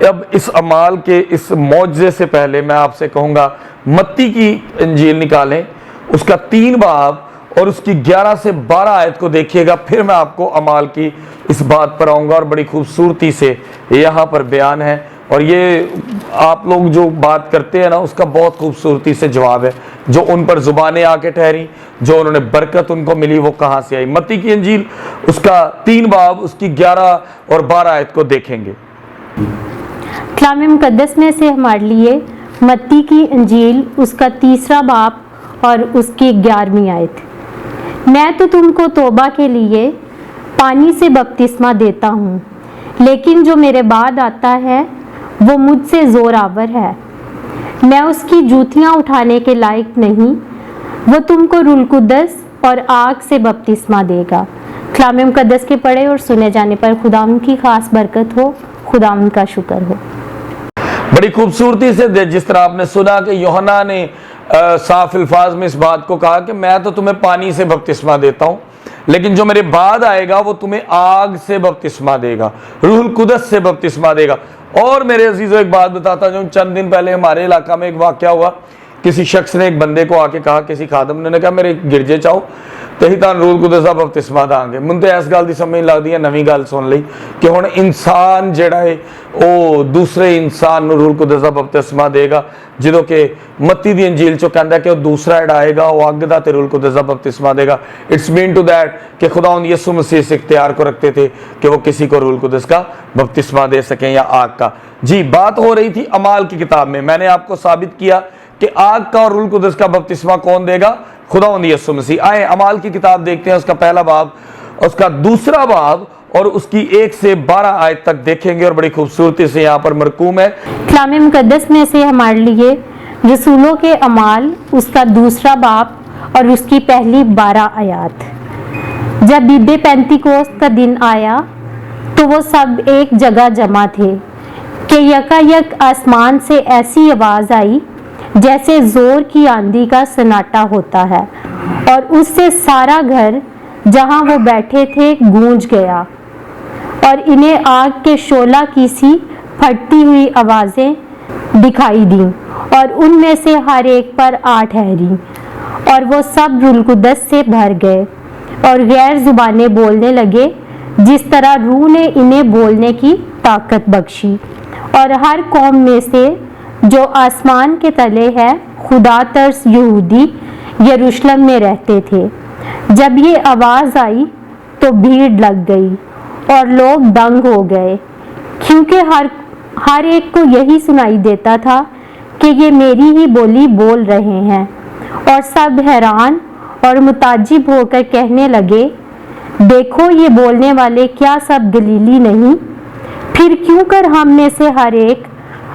اب اس اعمال کے اس معجزے سے پہلے میں آپ سے کہوں گا متی کی انجیل نکالیں، اس کا 3 باب اور اس کی 11 سے 12 آیت کو دیکھیے گا، پھر میں آپ کو اعمال کی اس بات پر آؤں گا، اور بڑی خوبصورتی سے یہاں پر بیان ہے، اور یہ آپ لوگ جو بات کرتے ہیں نا اس کا بہت خوبصورتی سے جواب ہے، جو ان پر زبانیں آ کے ٹھہری، جو انہوں نے برکت ان کو ملی، وہ کہاں سے آئی۔ متی کی انجیل اس کا 3 باب اس کی 11 اور 12 آیت کو دیکھیں گے۔ کلام مقدس میں سے ہمارے لیے متی کی انجیل اس کا 3 باب اور اس کی 11ویں آیت۔ میں تو تم کو توبہ کے لیے پانی سے بپتسمہ دیتا ہوں، لیکن جو میرے بعد آتا ہے وہ مجھ سے زور آور ہے، میں اس کی جوتیاں اٹھانے کے لائق نہیں، وہ تم کو روح القدس اور آگ سے بپتسمہ دے گا۔ کلام مقدس کے پڑھے اور سنے جانے پر خدا ان کی خاص برکت ہو، خدا ان کا شکر ہو۔ بڑی خوبصورتی سے جس طرح آپ نے سنا کہ یوحنا نے صاف الفاظ میں اس بات کو کہا کہ میں تو تمہیں پانی سے بپتسمہ دیتا ہوں، لیکن جو میرے بعد آئے گا وہ تمہیں آگ سے بپتسمہ دے گا، روح القدس سے بپتسمہ دے گا۔ اور میرے عزیزوں ایک بات بتاتا ہوں، چند دن پہلے ہمارے علاقہ میں ایک واقعہ ہوا، کسی شخص نے ایک بندے کو آ کے کہا، کسی خادم نے کہا میرے گرجے چاہو تو ہی تان روح القدس دا بپتسمہ داں گے۔ من تو اس گل دی سمجھ لگدی ہے، نویں گل سن لئی کہ ہن انسان جڑا ہے او دوسرے انسان نو روح القدس دا بپتسمہ دے گا، جدوں کہ متی دی انجیل چوں کہندا ہے کہ وہ دوسرا اڑائے گا، وہ اگ دا تے روح القدس دا بپتسمہ دے گا۔ اٹس مین ٹو دیٹ کہ خداوند یسوع مسیح سے اختیار کو رکھتے تھے کہ وہ کسی کو روح القدس کا بپتسمہ دے سکیں یا آگ کا۔ جی بات ہو رہی تھی اعمال کی کتاب میں نے آپ کو ثابت کیا کہ آگ کا اور روح القدس کا بپتسمہ کون دے گا؟ خداوند یسوع مسیح۔ آئیں اعمال کی کتاب دیکھتے ہیں، اس کا 1 باب، اس کا 2 باب اور اس کی 1 سے 12 آیت تک دیکھیں گے، اور بڑی خوبصورتی سے یہاں پر مرقوم ہے۔ کلام مقدس میں سے ہمارے لیے رسولوں کے اعمال اس کا 2 باب اور اس کی پہلی 12 آیات۔ جب عید پینتیکوست کا دن آیا تو وہ سب ایک جگہ جمع تھے کہ یکایک آسمان سے ایسی آواز آئی جیسے زور کی آندھی کا سناٹا ہوتا ہے، اور اس سے سارا گھر جہاں وہ بیٹھے تھے گونج گیا، اور انہیں آگ کے شعلہ کی سی پھٹتی ہوئی آوازیں دکھائی دیں، اور ان میں سے ہر ایک پر آ ٹھہری، اور وہ سب روح القدس سے بھر گئے اور غیر زبانیں بولنے لگے جس طرح روح نے انہیں بولنے کی طاقت بخشی۔ اور ہر قوم میں سے جو آسمان کے تلے ہے خدا ترس یہودی یروشلم میں رہتے تھے۔ جب یہ آواز آئی تو بھیڑ لگ گئی اور لوگ دنگ ہو گئے، کیونکہ ہر ایک کو یہی سنائی دیتا تھا کہ یہ میری ہی بولی بول رہے ہیں، اور سب حیران اور متعجب ہو کر کہنے لگے، دیکھو یہ بولنے والے کیا سب گلیلی نہیں؟ پھر کیوں کر ہم میں سے ہر ایک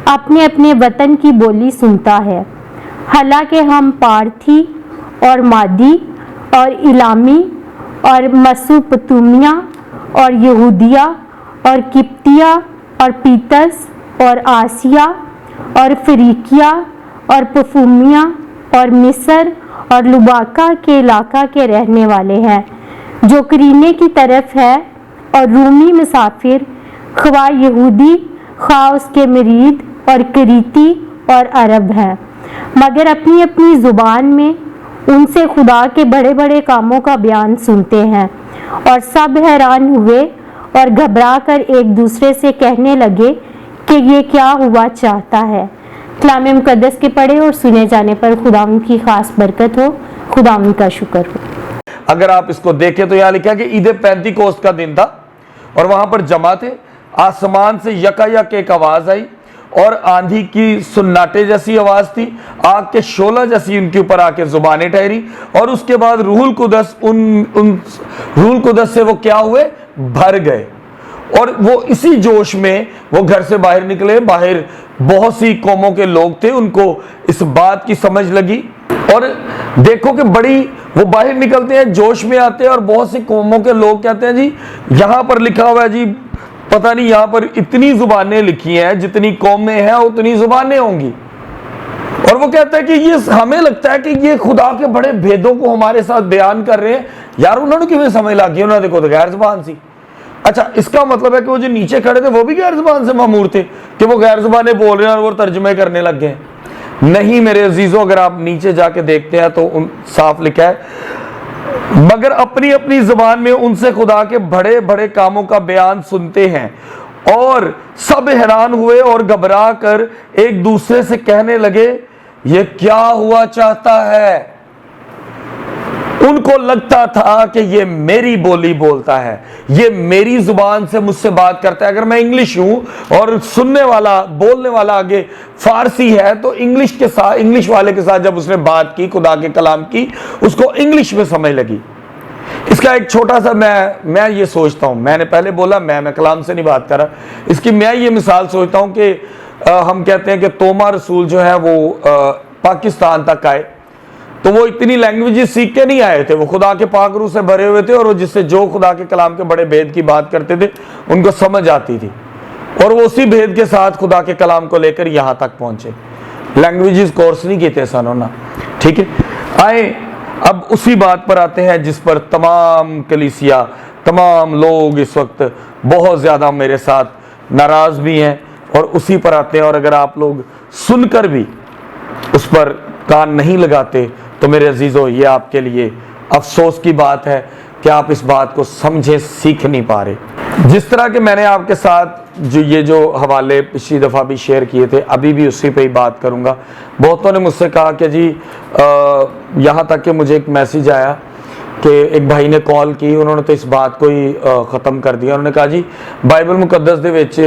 اپنے اپنے وطن کی بولی سنتا ہے؟ حالانکہ ہم پارتھی اور مادی اور الامی اور مسوپتومیہ اور یہودیہ اور قبطیہ اور پیتس اور آسیہ اور فریقیہ اور پفومیہ اور مصر اور لباکا کے علاقہ کے رہنے والے ہیں، جو کرینے کی طرف ہے، اور رومی مسافر، خواہ یہودی خواہ اس کے مرید اور کریتی اور عرب ہیں، مگر اپنی اپنی زبان میں ان سے خدا کے بڑے بڑے کاموں کا بیان سنتے ہیں۔ اور سب حیران ہوئے اور گھبرا کر ایک دوسرے سے کہنے لگے کہ یہ کیا ہوا چاہتا ہے۔ کلام مقدس کے پڑھے اور سنے جانے پر خدا ان کی خاص برکت ہو، خدا ان کا شکر ہو۔ اگر آپ اس کو دیکھیں تو یہاں لکھا کہ عید پینتیکوست کا دن تھا اور وہاں پر جمع تھے، آسمان سے یکایک ایک آواز آئی اور آندھی کی سناٹے جیسی آواز تھی، آگ کے شعلہ جیسی ان کے اوپر آ کے زبانیں ٹھہری، اور اس کے بعد روح القدس روح القدس سے وہ کیا ہوئے؟ بھر گئے، اور وہ اسی جوش میں وہ گھر سے باہر نکلے۔ باہر بہت سی قوموں کے لوگ تھے، ان کو اس بات کی سمجھ لگی، اور دیکھو کہ بڑی وہ باہر نکلتے ہیں، جوش میں آتے ہیں، اور بہت سی قوموں کے لوگ کہتے ہیں جی یہاں پر لکھا ہوا ہے جی پتہ نہیں یہاں پر اتنی زبانیں لکھی ہیں، جتنی قومیں ہیں اتنی زبانیں ہوں گی۔ اور وہ کہتا ہے کہ یہ ہمیں لگتا ہے کہ یہ خدا کے بڑے بھیدوں کو ہمارے ساتھ بیان کر رہے ہیں۔ یار انہوں نے کیوں سمجھ لگ گئی؟ انہوں نے دیکھو تو غیر زبان سی، اچھا اس کا مطلب ہے کہ وہ جو نیچے کھڑے تھے وہ بھی غیر زبان سے معمور تھے کہ وہ غیر زبانیں بول رہے ہیں اور وہ ترجمے کرنے لگ گئے؟ نہیں میرے عزیزوں، اگر آپ نیچے جا کے دیکھتے ہیں تو صاف لکھا ہے مگر اپنی اپنی زبان میں ان سے خدا کے بڑے بڑے کاموں کا بیان سنتے ہیں، اور سب حیران ہوئے اور گھبرا کر ایک دوسرے سے کہنے لگے یہ کیا ہوا چاہتا ہے؟ ان کو لگتا تھا کہ یہ میری بولی بولتا ہے، یہ میری زبان سے مجھ سے بات کرتا ہے۔ اگر میں انگلش ہوں اور سننے والا بولنے والا آگے فارسی ہے تو انگلش والے کے ساتھ جب اس نے بات کی، خدا کے کلام کی، اس کو انگلش میں سمجھ لگی۔ اس کا ایک چھوٹا سا میں یہ سوچتا ہوں، میں نے پہلے بولا میں کلام سے نہیں بات کر رہا، اس کی میں یہ مثال سوچتا ہوں کہ ہم کہتے ہیں کہ توما رسول جو ہے وہ پاکستان تک آئے تو وہ اتنی لینگویجز سیکھ کے نہیں آئے تھے، وہ خدا کے پاک روح سے بھرے ہوئے تھے، اور وہ جس سے جو خدا کے کلام کے بڑے بھید کی بات کرتے تھے ان کو سمجھ آتی تھی، اور وہ اسی بھید کے ساتھ خدا کے کلام کو لے کر یہاں تک پہنچے۔ لینگویجز کورس نہیں کیتے سن انہوں نے، ٹھیک ہے۔ آئے اب اسی بات پر آتے ہیں جس پر تمام کلیسیا، تمام لوگ اس وقت بہت زیادہ میرے ساتھ ناراض بھی ہیں، اور اسی پر آتے ہیں، اور اگر آپ لوگ سن کر بھی اس پر کان نہیں لگاتے تو میرے عزیزو یہ آپ کے لیے افسوس کی بات ہے کہ آپ اس بات کو سمجھے سیکھ نہیں پا رہے۔ جس طرح کہ میں نے آپ کے ساتھ جو حوالے پچھلی دفعہ بھی شیئر کیے تھے، ابھی بھی اسی پہ ہی بات کروں گا۔ بہتوں نے مجھ سے کہا کہ جی یہاں تک کہ مجھے ایک میسیج آیا کہ ایک بھائی نے کال کی، انہوں نے تو اس بات کو ہی ختم کر دیا۔ انہوں نے کہا جی بائبل مقدس دے وچ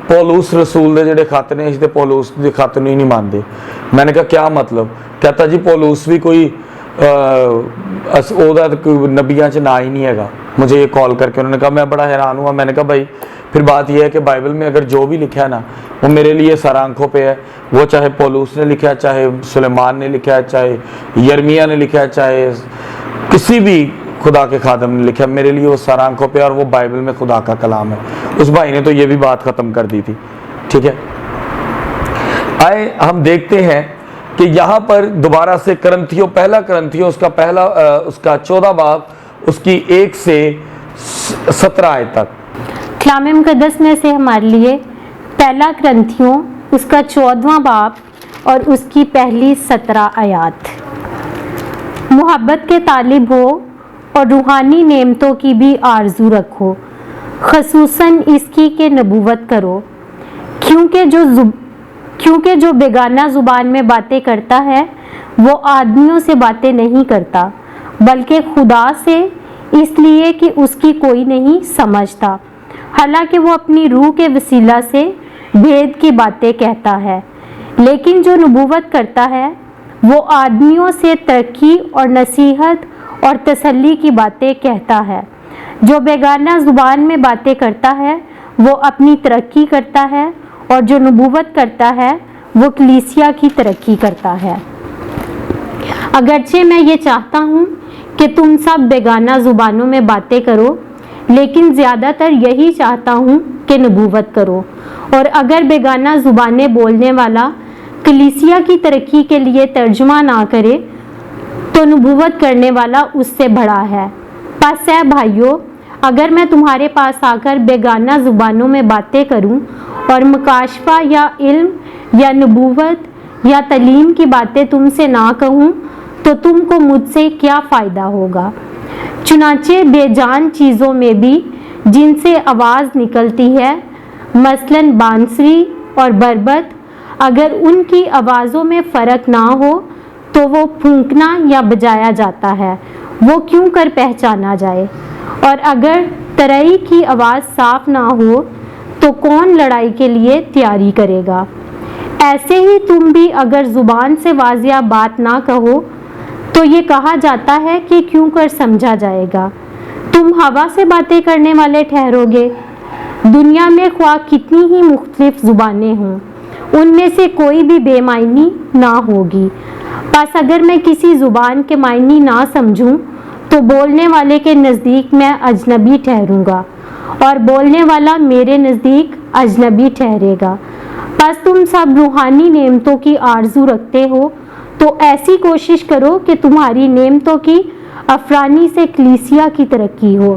پولوس رسول دے جڑے خط نے اس دے پولوس دے خط نہیں مانتے۔ میں نے کہا کیا مطلب؟ کہتا جی پولوس بھی کوئی نبیاں چ نہ ہی نہیں ہے گا۔ مجھے یہ کال کر کے انہوں نے کہا، میں بڑا حیران ہوا۔ میں نے کہا بھائی پھر بات یہ ہے کہ بائبل میں اگر جو بھی لکھا ہے نا وہ میرے لیے سر آنکھوں پہ ہے، وہ چاہے پولوس نے لکھا ہے، چاہے سلیمان نے لکھا ہے، چاہے یرمیہ نے لکھا ہے، چاہے کسی بھی خدا کے خادم نے لکھا ہے، میرے لیے وہ سر آنکھوں پہ، اور وہ بائبل میں خدا کا کلام ہے۔ اس بھائی نے تو یہ بھی بات ختم کر دی تھی، ٹھیک ہے۔ آئے ہم دیکھتے ہیں کہ یہاں پر دوبارہ سے پہلا کرنتھیوں اس کا 14 باب اس کی 1 سے 17 آیت تک۔ کلام مقدس میں سے ہمارے لیے پہلا کرنتھیوں اس کا 14واں باب اور اس کی پہلی 17 آیات۔ محبت کے طالب ہو اور روحانی نعمتوں کی بھی آرزو رکھو، خصوصاً اس کی کہ نبوت کرو، کیونکہ جو بیگانہ زبان میں باتیں کرتا ہے وہ آدمیوں سے باتیں نہیں کرتا بلکہ خدا سے، اس لیے کہ اس کی کوئی نہیں سمجھتا، حالانکہ وہ اپنی روح کے وسیلہ سے بھید کی باتیں کہتا ہے۔ لیکن جو نبوت کرتا ہے وہ آدمیوں سے ترقی اور نصیحت اور تسلی کی باتیں کہتا ہے۔ جو بیگانہ زبان میں باتیں کرتا ہے وہ اپنی ترقی کرتا ہے، اور جو نبوت کرتا ہے وہ کلیسیا کی ترقی کرتا ہے۔ اگرچہ میں یہ چاہتا ہوں کہ تم سب بیگانہ زبانوں میں باتیں کرو، لیکن زیادہ تر یہی چاہتا ہوں کہ نبوت کرو، اور اگر بیگانہ زبانیں بولنے والا کلیسیا کی ترقی کے لیے ترجمہ نہ کرے تو نبوت کرنے والا اس سے بڑا ہے۔ پس اے بھائیو، اگر میں تمہارے پاس آ کر بیگانہ زبانوں میں باتیں کروں اور مکاشفہ یا علم یا نبوت یا تعلیم کی باتیں تم سے نہ کہوں تو تم کو مجھ سے کیا فائدہ ہوگا؟ چنانچہ بے جان چیزوں میں بھی جن سے آواز نکلتی ہے، مثلاً بانسری اور بربط، اگر ان کی آوازوں میں فرق نہ ہو تو وہ پھونکنا یا بجایا جاتا ہے، وہ کیوں کر پہچانا جائے؟ اور اگر ترئی کی آواز صاف نہ ہو تو کون لڑائی کے لیے تیاری کرے گا؟ ایسے ہی تم بھی اگر زبان سے واضح بات نہ کہو تو یہ کہا جاتا ہے کہ کیوں کر سمجھا جائے گا؟ تم ہوا سے باتیں کرنے والے ٹھہرو گے۔ دنیا میں خواہ کتنی ہی مختلف زبانیں ہوں، ان میں سے کوئی بھی بے معنی نہ ہوگی۔ بس اگر میں کسی زبان کے معنی نہ سمجھوں تو بولنے والے کے نزدیک میں اجنبی ٹھہروں گا، اور بولنے والا میرے نزدیک اجنبی ٹھہرے گا۔ بس تم سب روحانی نعمتوں کی آرزو رکھتے ہو تو ایسی کوشش کرو کہ تمہاری نعمتوں کی افرانی سے کلیسیا کی ترقی ہو۔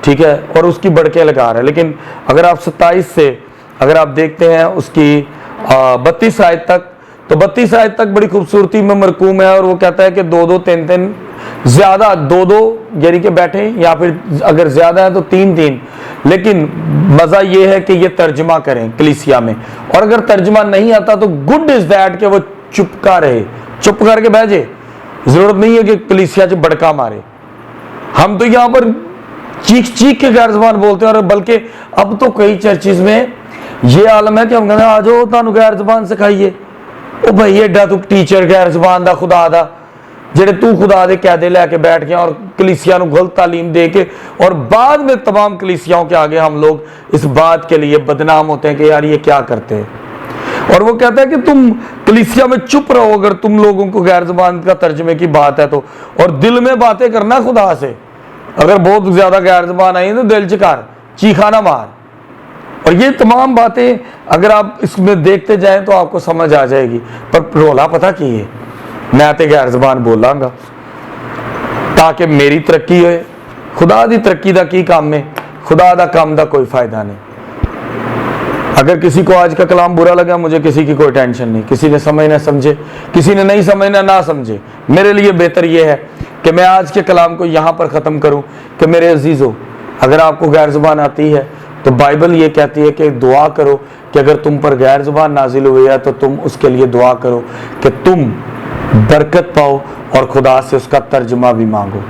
ٹھیک ہے، اور اس کی بڑکیں لگا رہا ہے۔ لیکن اگر آپ 27 سے اگر آپ دیکھتے ہیں اس کی 32 آیت تک، تو 32 آیت تک بڑی خوبصورتی میں مرقوم ہے، اور وہ کہتا ہے کہ 2 3 زیادہ 2 یعنی کہ بیٹھیں، یا پھر اگر زیادہ ہے تو 3 لیکن مزہ یہ ہے کہ یہ ترجمہ کریں کلیسیا میں، اور اگر ترجمہ نہیں آتا تو گڈ از دیٹ کہ وہ چپکا رہے، چپ کر کے بیٹھ جائے، ضرورت نہیں ہے کہ کلیسیا سے بڑکا مارے۔ ہم تو یہاں پر چیخ چیخ کے غیر زبان بولتے ہیں، اور بلکہ اب تو کئی چرچز میں یہ عالم ہے کہ ہم کہتے ہیں آجو تانوں غیر زبان سکھائیے، او بھائی ایڈا تو ٹیچر غیر زبان دا خدا دا جڑے تو خدا دے قیدے لے کے بیٹھ گیا اور کلیسیا نو غلط تعلیم دے کے، اور بعد میں تمام کلیسیاؤں کے آگے ہم لوگ اس بات کے لیے بدنام ہوتے ہیں کہ یار یہ کیا کرتے ہیں۔ اور وہ کہتا ہے کہ تم کلیسیا میں چپ رہو اگر تم لوگوں کو غیر زبان کا ترجمے کی بات ہے تو، اور دل میں باتیں کرنا خدا سے، اگر بہت زیادہ غیر زبان آئی تو دل چکار چیخا نہ مار۔ اور یہ تمام باتیں اگر آپ اس میں دیکھتے جائیں تو آپ کو سمجھ آ جائے گی، پر رولا پتہ کی ہے، میں تے غیر زبان بولاں گا تاکہ میری ترقی ہوئے، خدا دی ترقی دا کی کام میں، خدا دا کام دا کوئی فائدہ نہیں۔ اگر کسی کو آج کا کلام برا لگا، مجھے کسی کی کوئی ٹینشن نہیں، کسی نے سمجھنا سمجھے، کسی نے نہیں سمجھنا نہ سمجھے، میرے لیے بہتر یہ ہے کہ میں آج کے کلام کو یہاں پر ختم کروں کہ میرے عزیزو، اگر آپ کو غیر زبان آتی ہے تو بائبل یہ کہتی ہے کہ دعا کرو کہ اگر تم پر غیر زبان نازل ہوئی ہے تو تم اس کے لیے دعا کرو کہ تم برکت پاؤ اور خدا سے اس کا ترجمہ بھی مانگو۔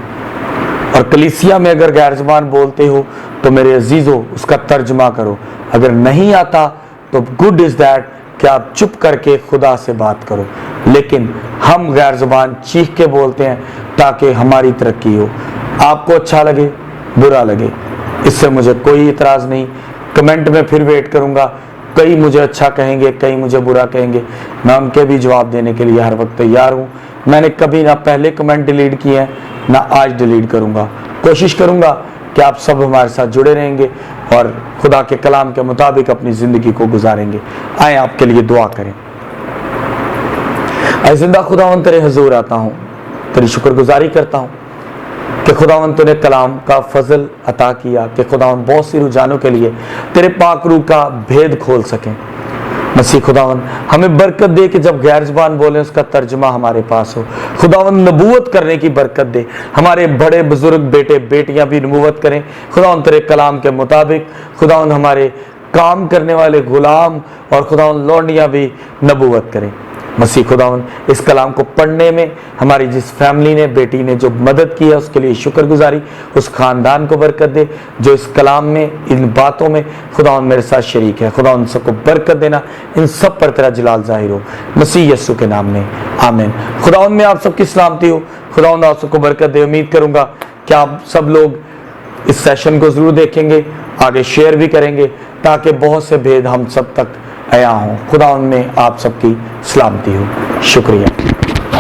اور کلیسیا میں اگر غیر زبان بولتے ہو تو میرے عزیزو اس کا ترجمہ کرو، اگر نہیں آتا تو گڈ از دیٹ کہ آپ چپ کر کے خدا سے بات کرو۔ لیکن ہم غیر زبان چیخ کے بولتے ہیں تاکہ ہماری ترقی ہو، آپ کو اچھا لگے برا لگے، اس سے مجھے کوئی اعتراض نہیں۔ کمنٹ میں پھر ویٹ کروں گا، کئی مجھے اچھا کہیں گے، کئی مجھے برا کہیں گے، میں ان کے بھی جواب دینے کے لیے ہر وقت تیار ہوں۔ میں نے کبھی نہ پہلے کمنٹ ڈیلیٹ کیے ہیں نہ آج ڈیلیٹ کروں گا، کوشش کروں گا کہ آپ سب ہمارے ساتھ جڑے رہیں گے اور خدا کے کلام کے مطابق اپنی زندگی کو گزاریں گے۔ آئیں آپ کے لیے دعا کریں۔ اے زندہ خداوند تیرے حضور آتا ہوں، تیری شکر گزاری کرتا ہوں کہ خداوند تو نے کلام کا فضل عطا کیا کہ خداوند بہت سی رجحانوں کے لیے تیرے پاک روح کا بھید کھول سکیں۔ مسیح خداوند ہمیں برکت دے کہ جب غیر زبان بولیں اس کا ترجمہ ہمارے پاس ہو۔ خداوند نبوت کرنے کی برکت دے، ہمارے بڑے بزرگ بیٹے بیٹیاں بھی نبوت کریں خداوند تیرے کلام کے مطابق۔ خداوند ہمارے کام کرنے والے غلام اور خداوند لونڈیاں بھی نبوت کریں۔ مسیح خداوند اس کلام کو پڑھنے میں ہماری جس فیملی نے بیٹی نے جو مدد کی ہے اس کے لیے شکر گزاری، اس خاندان کو برکت دے جو اس کلام میں ان باتوں میں خداوند میرے ساتھ شریک ہے۔ خداوند سب کو برکت دینا، ان سب پر تیرا جلال ظاہر ہو، مسیح یسوع کے نام میں آمین۔ خداوند میں آپ سب کی سلامتی ہو، خداوند آپ سب کو برکت دے۔ امید کروں گا کہ آپ سب لوگ اس سیشن کو ضرور دیکھیں گے، آگے شیئر بھی کریں گے تاکہ بہت سے بھید ہم سب تک عیاں ہوں۔ خداوند میں آپ سب کی سلامتی ہو، شکریہ۔